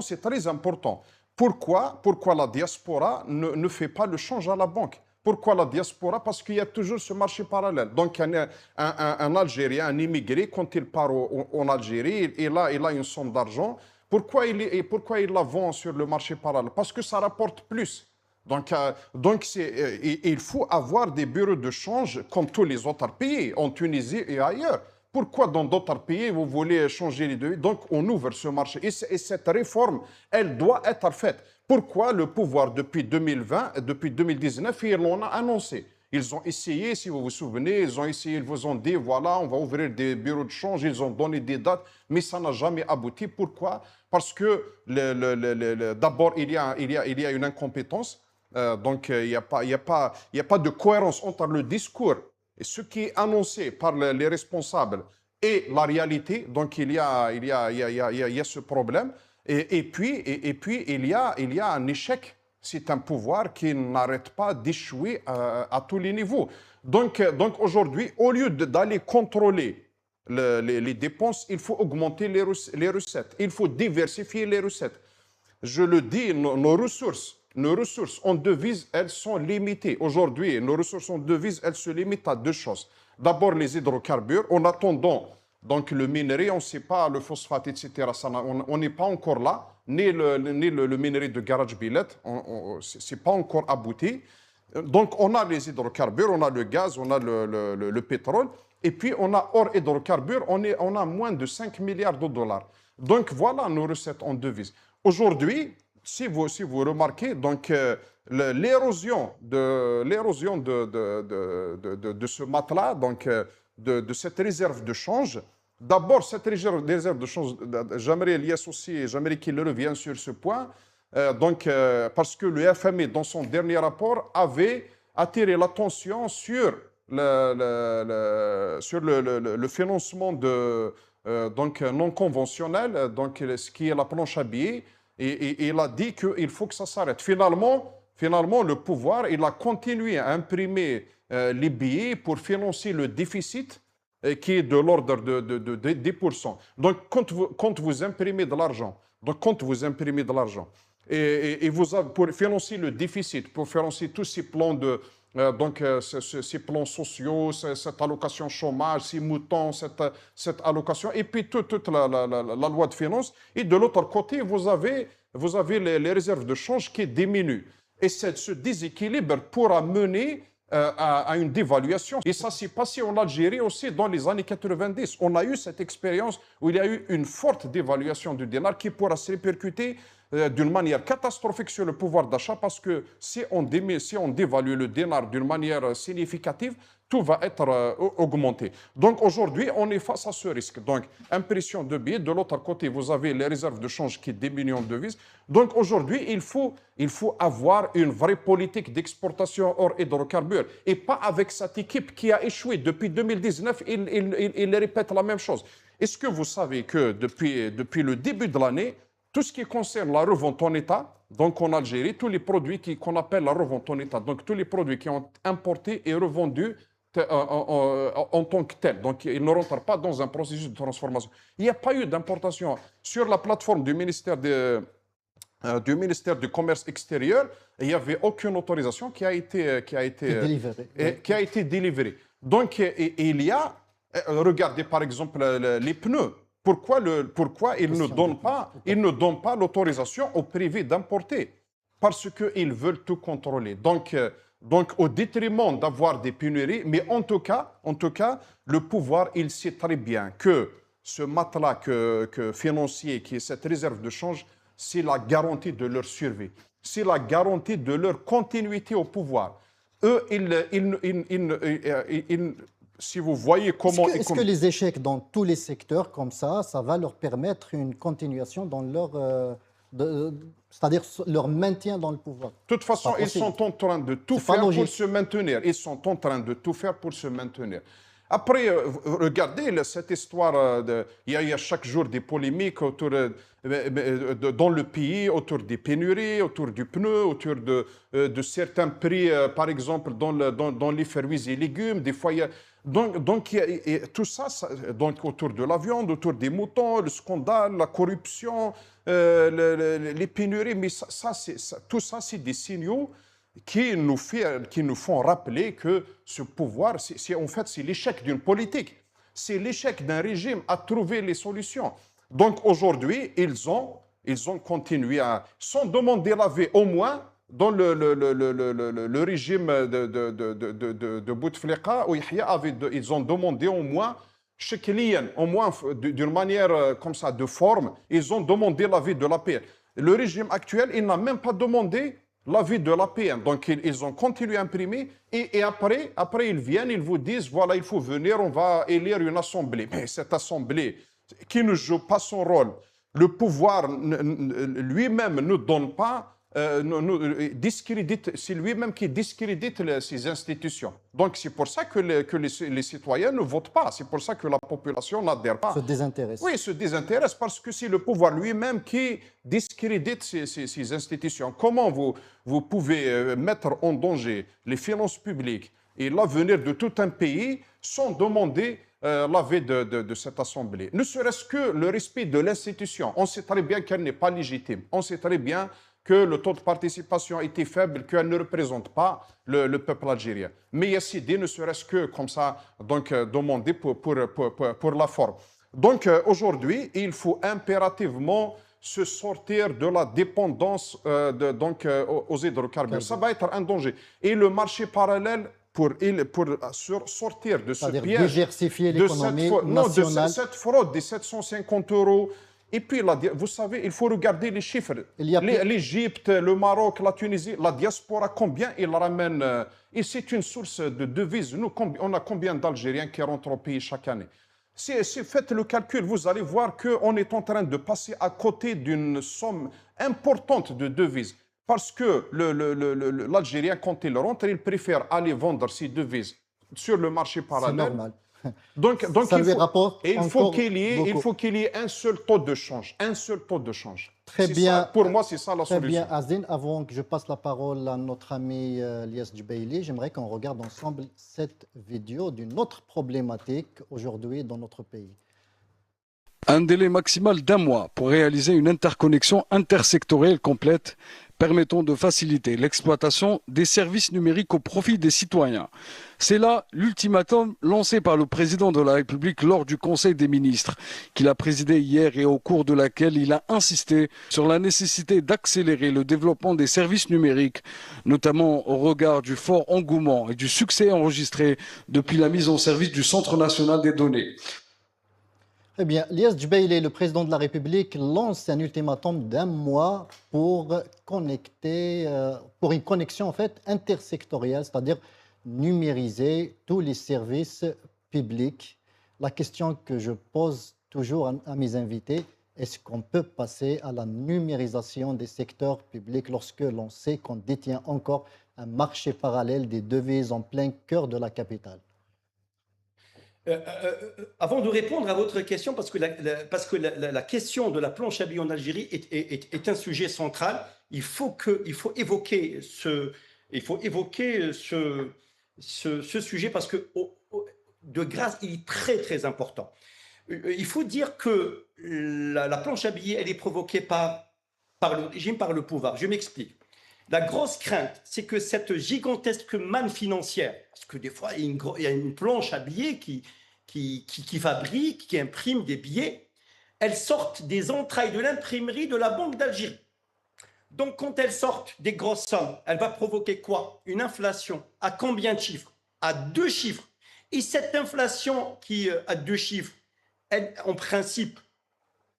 c'est très important. Pourquoi la diaspora ne fait pas le change à la banque? Pourquoi la diaspora? Parce qu'il y a toujours ce marché parallèle. Donc, un Algérien, un immigré, quand il part en Algérie, il a une somme d'argent. Pourquoi il la vend sur le marché parallèle? Parce que ça rapporte plus. Donc il faut avoir des bureaux de change comme tous les autres pays, en Tunisie et ailleurs. Pourquoi dans d'autres pays, vous voulez changer les devis? Donc, on ouvre ce marché. Et cette réforme, elle doit être faite. Pourquoi le pouvoir, depuis 2020, depuis 2019, ils l'ont annoncé? Ils ont essayé, si vous vous souvenez, ils vous ont dit, voilà, on va ouvrir des bureaux de change, ils ont donné des dates, mais ça n'a jamais abouti. Pourquoi? Parce que d'abord, il y a une incompétence. Donc, il n'y a pas de cohérence entre le discours et ce qui est annoncé par les responsables et la réalité. Donc, il y a ce problème. Et puis, il y a un échec. C'est un pouvoir qui n'arrête pas d'échouer à tous les niveaux. Donc aujourd'hui, au lieu d'aller contrôler les dépenses, il faut augmenter les recettes. Il faut diversifier les recettes. Je le dis, nos ressources en devises, elles sont limitées. Aujourd'hui, nos ressources en devises, elles se limitent à deux choses. D'abord, les hydrocarbures. En attendant, donc le minerai, on ne sait pas, le phosphate, etc. On n'est pas encore là. Ni le minerai de Garage Billet, ce n'est pas encore abouti. Donc, on a les hydrocarbures, on a le gaz, on a le pétrole. Et puis, on a hors hydrocarbures, on a moins de 5 milliards de dollars. Donc, voilà nos recettes en devises. Aujourd'hui, si vous remarquez, donc l'érosion de ce matelas, donc de cette réserve de change. D'abord, cette réserve de change, j'aimerais qu'il revienne sur ce point, parce que le FMI, dans son dernier rapport, avait attiré l'attention sur le financement non conventionnel, donc ce qui est la planche à billets. Et il a dit qu'il faut que ça s'arrête. Finalement, le pouvoir, il a continué à imprimer les billets pour financer le déficit qui est de l'ordre de 10%. Donc, quand vous imprimez de l'argent, et pour financer le déficit, pour financer tous ces plans ces plans sociaux, cette allocation chômage, ces moutons, cette allocation, et puis toute la loi de finances. Et de l'autre côté, vous avez les réserves de change qui diminuent. Et ce déséquilibre pourra mener à une dévaluation. Et ça s'est passé en Algérie aussi dans les années 90. On a eu cette expérience où il y a eu une forte dévaluation du dinar qui pourra se répercuter d'une manière catastrophique sur le pouvoir d'achat, parce que si on dévalue le dinar d'une manière significative, tout va être augmenté. Donc aujourd'hui, on est face à ce risque. Donc impression de billets. De l'autre côté, vous avez les réserves de change qui diminuent en devises. Donc aujourd'hui, il faut avoir une vraie politique d'exportation hors hydrocarbures, et pas avec cette équipe qui a échoué depuis 2019. Il répète la même chose. Est-ce que vous savez que depuis le début de l'année, tout ce qui concerne la revente en état, donc en Algérie, tous les produits qu'on appelle la revente en état, donc tous les produits qui ont importés et revendus en tant que tels, donc ils ne rentrent pas dans un processus de transformation. Il n'y a pas eu d'importation sur la plateforme du ministère du Commerce extérieur. Il n'y avait aucune autorisation qui a été délivrée. Donc il y a, regardez par exemple les pneus. Pourquoi ils ne donnent pas l'autorisation aux privés d'importer? Parce qu'ils veulent tout contrôler. Donc au détriment d'avoir des pénuries, mais en tout cas, le pouvoir, il sait très bien que ce matelas financier, qui est cette réserve de change, c'est la garantie de leur survie. C'est la garantie de leur continuité au pouvoir. Eux, si vous voyez comment... Est-ce que les échecs dans tous les secteurs comme ça va leur permettre une continuation dans c'est-à-dire leur maintien dans le pouvoir? De toute façon, ils sont en train de tout faire pour se maintenir. Ils sont en train de tout faire pour se maintenir. Après, regardez cette histoire, il y a chaque jour des polémiques autour, dans le pays, autour des pénuries, autour du pneu, autour de certains prix, par exemple, dans les fruits et légumes. Des fois, il y a... Donc tout ça, donc autour de la viande, autour des moutons, le scandale, la corruption, les pénuries, mais tout ça, c'est des signaux qui nous font rappeler que ce pouvoir, en fait, c'est l'échec d'une politique. C'est l'échec d'un régime à trouver les solutions. Donc aujourd'hui, ils ont continué sans demander l'avis, au moins dans le régime de Bouteflika, où ils ont demandé au moins, d'une manière comme ça, de forme, ils ont demandé l'avis de l'APN. Le régime actuel, il n'a même pas demandé l'avis de l'APN. Donc ils ont continué à imprimer, et après ils viennent, ils vous disent, voilà, il faut venir, on va élire une assemblée. Mais cette assemblée qui ne joue pas son rôle, le pouvoir lui-même ne donne pas, c'est lui-même qui discrédite ces institutions. Donc c'est pour ça que les citoyens ne votent pas, c'est pour ça que la population n'adhère pas. Se désintéresse. Oui, se désintéresse, parce que c'est le pouvoir lui-même qui discrédite ces institutions. Comment vous pouvez mettre en danger les finances publiques et l'avenir de tout un pays sans demander l'avis de cette assemblée? Ne serait-ce que le respect de l'institution. On sait très bien qu'elle n'est pas légitime. On sait très bien que le taux de participation était faible, qu'elle ne représente pas le peuple algérien. Mais il y a cette idée, ne serait-ce que comme ça, donc demander pour la forme. Donc aujourd'hui, il faut impérativement se sortir de la dépendance aux hydrocarbures. Ça va être un danger. Et le marché parallèle, pour sortir de ce piège, diversifier l'économie nationale, de cette fraude des 750 €. Et puis, vous savez, il faut regarder les chiffres. L'Égypte, le Maroc, la Tunisie, la diaspora, combien ils ramènent. Et c'est une source de devises. Nous, on a combien d'Algériens qui rentrent au pays chaque année? Faites le calcul, vous allez voir qu'on est en train de passer à côté d'une somme importante de devises. Parce que l'Algérien, quand il rentre, il préfère aller vendre ses devises sur le marché parallèle. C'est normal. Donc il faut qu'il y ait un seul taux de change. Un seul taux de change. Très bien. Pour moi, c'est ça la solution. Très bien, Azdine. Avant que je passe la parole à notre ami Lias Djibaili, j'aimerais qu'on regarde ensemble cette vidéo d'une autre problématique aujourd'hui dans notre pays. Un délai maximal d'1 mois pour réaliser une interconnexion intersectorielle complète permettant de faciliter l'exploitation des services numériques au profit des citoyens. C'est là l'ultimatum lancé par le président de la République lors du Conseil des ministres, qu'il a présidé hier et au cours de laquelle il a insisté sur la nécessité d'accélérer le développement des services numériques, notamment au regard du fort engouement et du succès enregistré depuis la mise en service du Centre national des données. Eh bien, Lias Djbeili, le président de la République, lance un ultimatum d'un mois pour une connexion en fait intersectorielle, c'est-à-dire numériser tous les services publics. La question que je pose toujours à mes invités, est-ce qu'on peut passer à la numérisation des secteurs publics lorsque l'on sait qu'on détient encore un marché parallèle des devises en plein cœur de la capitale? Avant de répondre à votre question, parce que la question de la planche à billets en Algérie est un sujet central, il faut évoquer ce sujet parce que de grâce, il est très très important. Il faut dire que la planche à billets, elle est provoquée par le régime, par le pouvoir. Je m'explique. La grosse crainte, c'est que cette gigantesque manne financière, parce que des fois, il y a une planche à billets qui fabrique, qui imprime des billets, elles sortent des entrailles de l'imprimerie de la Banque d'Algérie. Donc, quand elles sortent des grosses sommes, elle va provoquer quoi? Une inflation. À combien de chiffres? À 2 chiffres. Et cette inflation qui à 2 chiffres, elle, en principe,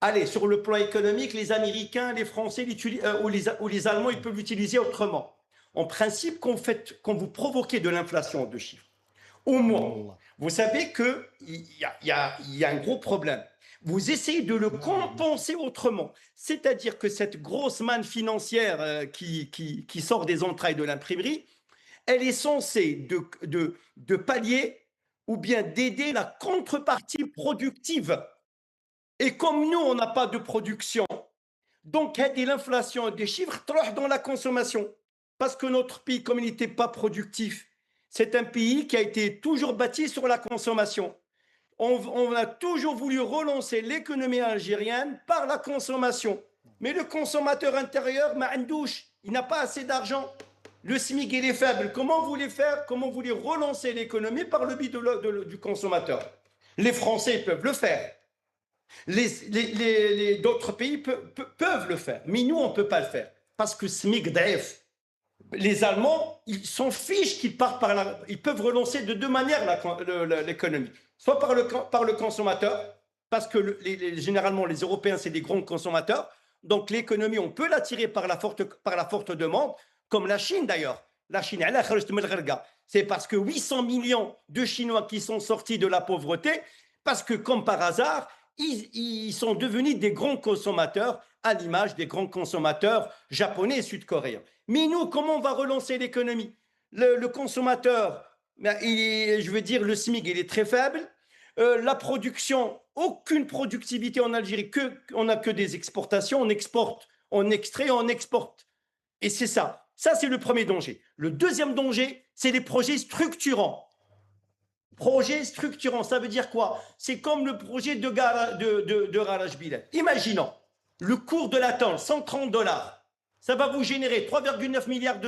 allez, sur le plan économique, les Américains, les Français ou les Allemands, ils peuvent l'utiliser autrement. En principe, quand vous provoquez de l'inflation en 2 chiffres, au moins, vous savez qu'il y a un gros problème. Vous essayez de le compenser autrement. C'est-à-dire que cette grosse manne financière qui sort des entrailles de l'imprimerie, elle est censée de pallier ou bien d'aider la contrepartie productive. Et comme nous, on n'a pas de production, donc l'inflation des chiffres dans la consommation. Parce que notre pays, comme il n'était pas productif, c'est un pays qui a été toujours bâti sur la consommation. On a toujours voulu relancer l'économie algérienne par la consommation. Mais le consommateur intérieur, il n'a pas assez d'argent. Le SMIC, il est faible. Comment vous voulez faire? Comment vous voulez relancer l'économie par le biais du consommateur? Les Français peuvent le faire. D'autres pays peuvent le faire. Mais nous, on ne peut pas le faire. Parce que SMIC d'AF, les Allemands, ils s'en fichent qu'ils partent par là. Ils peuvent relancer de 2 manières l'économie. Soit par le consommateur, parce que généralement les Européens, c'est des grands consommateurs. Donc l'économie, on peut l'attirer par la forte demande, comme la Chine d'ailleurs. La Chine, c'est parce que 800 millions de Chinois qui sont sortis de la pauvreté, parce que comme par hasard, ils sont devenus des grands consommateurs, à l'image des grands consommateurs japonais et sud-coréens. Mais nous, comment on va relancer l'économie? Le consommateur, je veux dire, le SMIC, il est très faible. La production, aucune productivité en Algérie, on n'a que des exportations, on exporte, on extrait, on exporte. Et c'est ça. Ça, c'est le premier danger. Le deuxième danger, c'est les projets structurants. Projet structurant, ça veut dire quoi? C'est comme le projet de garage billet. Imaginons, le cours de la tonne, $130. Ça va vous générer 3,9 milliards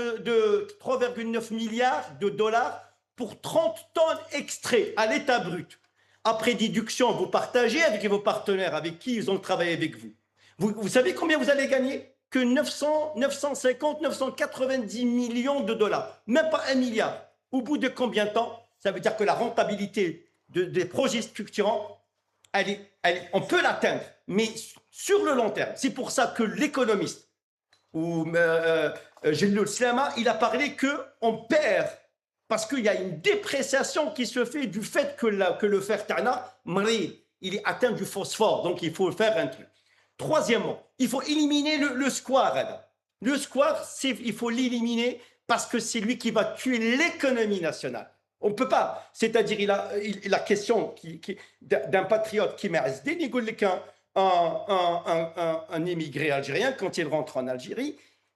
de dollars pour 30 tonnes extraits à l'état brut. Après déduction, vous partagez avec vos partenaires avec qui ils ont travaillé avec vous. Vous savez combien vous allez gagner? Que 950, 990 millions de dollars. Même pas 1 milliard. Au bout de combien de temps? Ça veut dire que la rentabilité des projets structurants, on peut l'atteindre, mais sur le long terme. C'est pour ça que l'économiste, Jalloul Slama, il a parlé qu'on perd, parce qu'il y a une dépréciation qui se fait du fait que le fer Tana, il est atteint du phosphore, donc il faut faire un truc. Troisièmement, il faut éliminer le square. Le square, il faut l'éliminer parce que c'est lui qui va tuer l'économie nationale. On ne peut pas. C'est-à-dire, la question d'un patriote qui m'a un immigré algérien, quand il rentre en Algérie,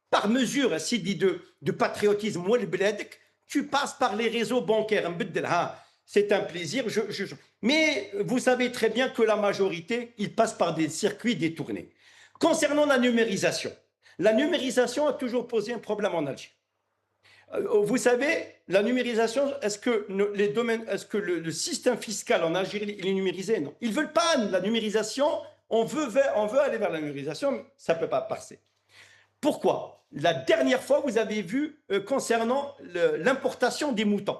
par mesure de patriotisme, tu passes par les réseaux bancaires. C'est un plaisir. Mais vous savez très bien que la majorité, ils passent par des circuits détournés. Concernant la numérisation, La numérisation a toujours posé un problème en Algérie. Vous savez, la numérisation, est-ce que le système fiscal en Algérie il est numérisé? Non. Ils ne veulent pas la numérisation. On veut aller vers la numérisation, mais ça ne peut pas passer. Pourquoi? La dernière fois, vous avez vu concernant l'importation des moutons.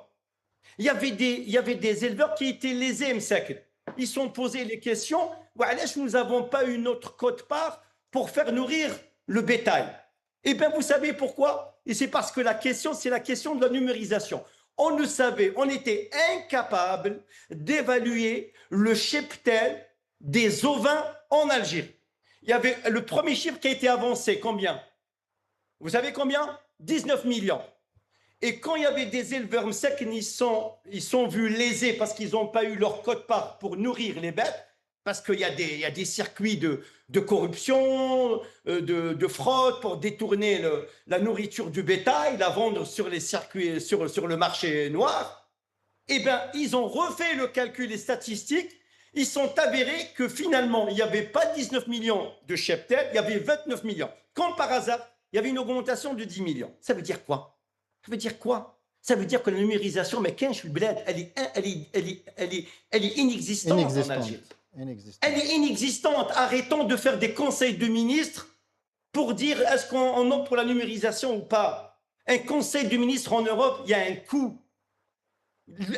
Il y avait des éleveurs qui étaient lésés, Msakil. Ils se sont posés les questions, nous n'avons pas une autre quote-part pour faire nourrir le bétail. Eh bien, vous savez pourquoi? Et c'est parce que c'est la question de la numérisation. On ne savait, on était incapable d'évaluer le cheptel des ovins en Algérie. Il y avait le premier chiffre qui a été avancé, combien? Vous savez combien? 19 millions. Et quand il y avait des éleveurs msèques, ils sont vus lésés parce qu'ils n'ont pas eu leur quote-part pour nourrir les bêtes, parce qu'il y a des circuits de corruption, de fraude pour détourner la nourriture du bétail, la vendre sur les circuits, sur le marché noir. Eh bien, ils ont refait le calcul et statistiques. Ils sont avérés que finalement, il n'y avait pas 19 millions de cheptel, il y avait 29 millions. Comme par hasard, il y avait une augmentation de 10 millions. Ça veut dire quoi? Ça veut dire quoi? Ça veut dire que la numérisation, mais quand je suis bled, elle est inexistante en Algérie. Elle est inexistante. Arrêtons de faire des conseils de ministres pour dire est-ce qu'on opte pour la numérisation ou pas. Un conseil de ministres en Europe, il y a un coût.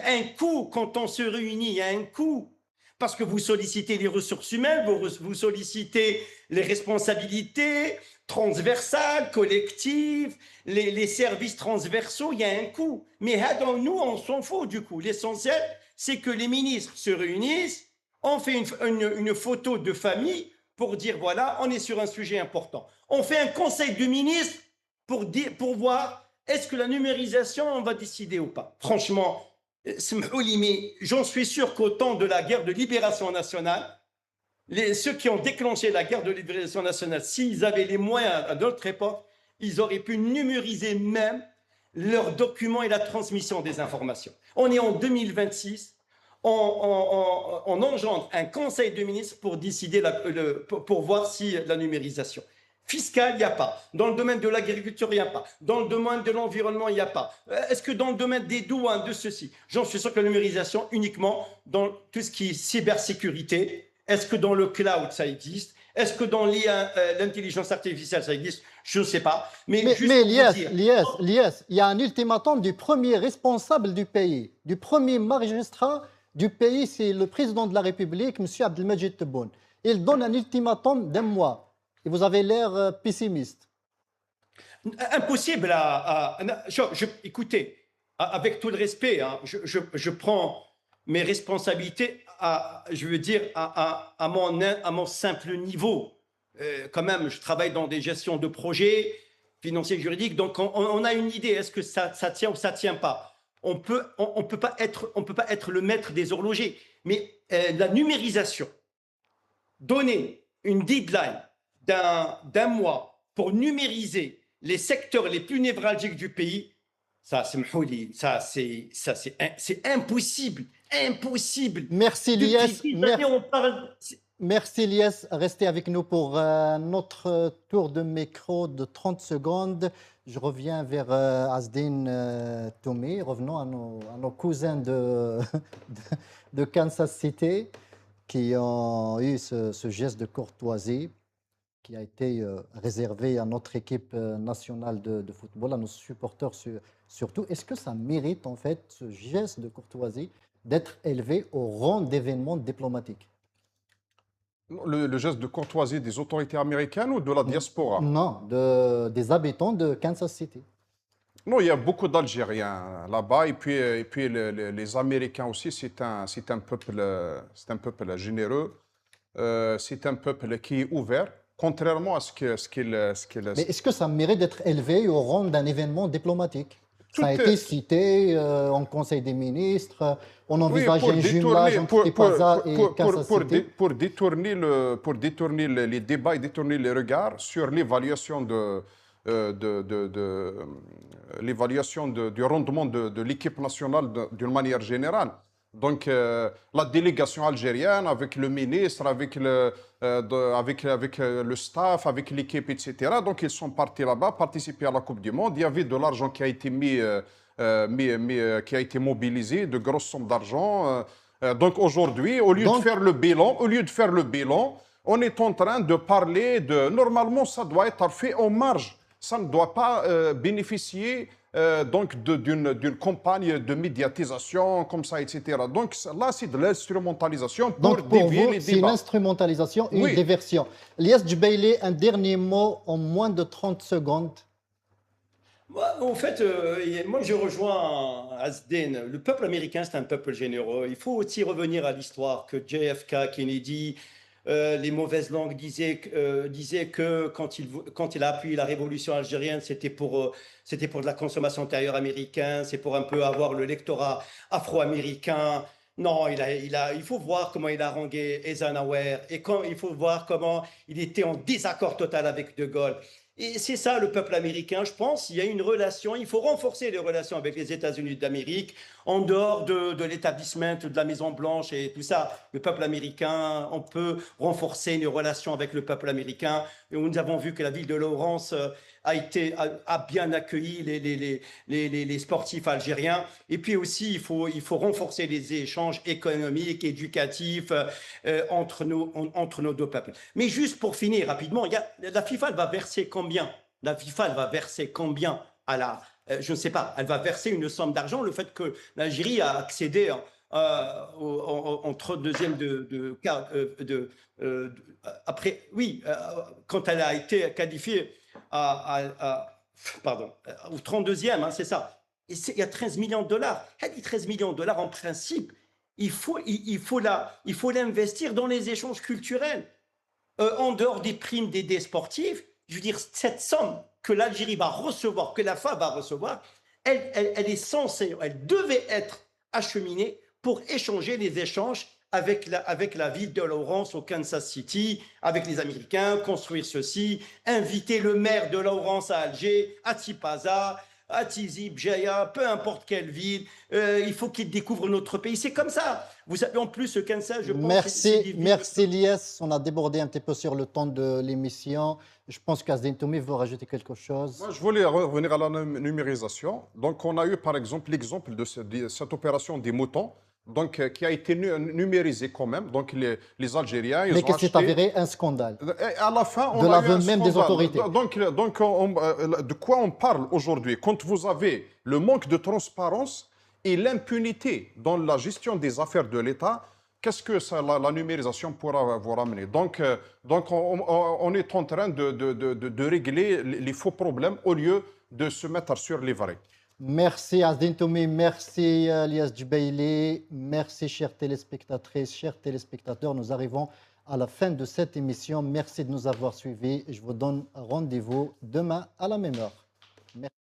Un coût quand on se réunit, il y a un coût. Parce que vous sollicitez les ressources humaines, vous sollicitez les responsabilités transversales, collectives, les services transversaux, il y a un coût. Mais nous, on s'en fout du coup. L'essentiel, c'est que les ministres se réunissent, on fait une photo de famille pour dire, voilà, on est sur un sujet important. On fait un conseil de ministres pour voir, est-ce que la numérisation, on va décider ou pas. Franchement, mais j'en suis sûr qu'au temps de la guerre de libération nationale, ceux qui ont déclenché la guerre de libération nationale, s'ils avaient les moyens à notre époque, ils auraient pu numériser même leurs documents et la transmission des informations. On est en 2026, on engendre un conseil de ministres pour décider, pour voir si la numérisation. Fiscal, il n'y a pas. Dans le domaine de l'agriculture, il n'y a pas. Dans le domaine de l'environnement, il n'y a pas. Est-ce que dans le domaine des douanes, de ceci? J'en suis sûr que la numérisation, uniquement dans tout ce qui est cybersécurité. Est-ce que dans le cloud, ça existe? Est-ce que dans l'intelligence artificielle, ça existe? Je ne sais pas. Mais Lies, il y a un ultimatum du premier responsable du pays, du premier magistrat du pays, c'est le président de la République, M. Abdelmajid Tebboune. Il donne un ultimatum d'1 mois. Et vous avez l'air pessimiste. Impossible écoutez, avec tout le respect, hein, je prends mes responsabilités à mon simple niveau. Quand même, je travaille dans des gestions de projets financiers et juridiques, donc on a une idée. Est-ce que ça tient ou ça ne tient pas? On peut pas être le maître des horlogers. Mais la numérisation, donner une deadline d'un mois pour numériser les secteurs les plus névralgiques du pays, c'est impossible. Impossible. Merci Lies. Merci Lies. Restez avec nous pour notre tour de micro de 30 secondes. Je reviens vers Azdine Toumi. Revenons à nos cousins de Kansas City qui ont eu ce geste de courtoisie qui a été réservé à notre équipe nationale de football, à nos supporters surtout. Est-ce que ça mérite en fait ce geste de courtoisie d'être élevé au rang d'événement diplomatique? Le geste de courtoisie des autorités américaines ou de la diaspora? Non, des habitants de Kansas City. Non, il y a beaucoup d'Algériens là-bas et puis les Américains aussi. C'est un peuple généreux. C'est un peuple qui est ouvert. Contrairement à ce qu'il... Mais est-ce que ça mérite d'être élevé au rang d'un événement diplomatique? Ça a été cité en Conseil des ministres. On envisage un jumelage entre Tipaza et Kansas City. Pour détourner les débats et détourner les regards sur l'évaluation du rendement de l'équipe nationale d'une manière générale. Donc, la délégation algérienne, avec le ministre, avec le staff, avec l'équipe, etc. Donc, ils sont partis là-bas, participer à la Coupe du Monde. Il y avait de l'argent qui a été qui a été mobilisé, de grosses sommes d'argent. Donc, aujourd'hui, au lieu de faire le bilan, on est en train de parler de... Normalement, ça doit être fait en marge. Ça ne doit pas bénéficier donc d'une campagne de médiatisation comme ça, etc. Donc là, c'est de l'instrumentalisation pour dévier les débats. C'est une instrumentalisation, une diversion. Lias Djubaili, un dernier mot en moins de 30 secondes. En fait, moi je rejoins Azden. Le peuple américain, c'est un peuple généreux. Il faut aussi revenir à l'histoire que JFK, Kennedy, les mauvaises langues disaient que quand il a appuyé la révolution algérienne, c'était pour de la consommation intérieure américaine, c'est pour un peu avoir le lectorat afro-américain. Non, il faut voir comment il a harangué Eisenhower et il faut voir comment il était en désaccord total avec De Gaulle. Et c'est ça le peuple américain, je pense. Il y a une relation, il faut renforcer les relations avec les États-Unis d'Amérique, en dehors de l'établissement de la Maison-Blanche et tout ça. Le peuple américain, on peut renforcer nos relations avec le peuple américain. Et nous avons vu que la ville de Lawrence a bien accueilli les sportifs algériens. Et puis aussi, il faut renforcer les échanges économiques, éducatifs entre nos deux peuples. Mais juste pour finir rapidement, la FIFA elle va verser combien? La FIFA elle va verser combien à la... je ne sais pas, elle va verser une somme d'argent. Le fait que l'Algérie a accédé en 32e après, oui, quand elle a été qualifiée au 32e, hein, c'est ça. Et il y a 13 millions de dollars. Elle dit 13 millions de dollars, en principe, il faut l'investir dans les échanges culturels. En dehors des primes des sportifs, je veux dire, cette somme que l'Algérie va recevoir, que la FA va recevoir, elle est censée, elle devait être acheminée pour échanger les échanges avec la ville de Lawrence au Kansas City, avec les Américains, construire ceci, inviter le maire de Lawrence à Alger, à Tipaza, à Tizi, Bjaya, peu importe quelle ville, il faut qu'ils découvrent notre pays. C'est comme ça. Vous savez, en plus, ce Kansas, je pense... Merci Lias. On a débordé un petit peu sur le temps de l'émission. Je pense qu'Azden Toumi veut rajouter quelque chose. Moi, je voulais revenir à la numérisation. Donc, on a eu, par exemple, l'exemple de cette opération des moutons, donc, qui a été numérisée quand même. Donc, les Algériens, ils ont acheté... Mais que c'est avéré un scandale. Et à la fin, on de a eu un l'aveu même scandale. des autorités. Donc de quoi on parle aujourd'hui? Quand vous avez le manque de transparence et l'impunité dans la gestion des affaires de l'État, qu'est-ce que la numérisation pourra vous ramener? Donc on est en train de régler les faux problèmes au lieu de se mettre sur les vrais. Merci Azden Toumi, merci Lias Djubaili, merci chères téléspectatrices, chers téléspectateurs. Nous arrivons à la fin de cette émission. Merci de nous avoir suivis. Je vous donne rendez-vous demain à la même heure. Merci.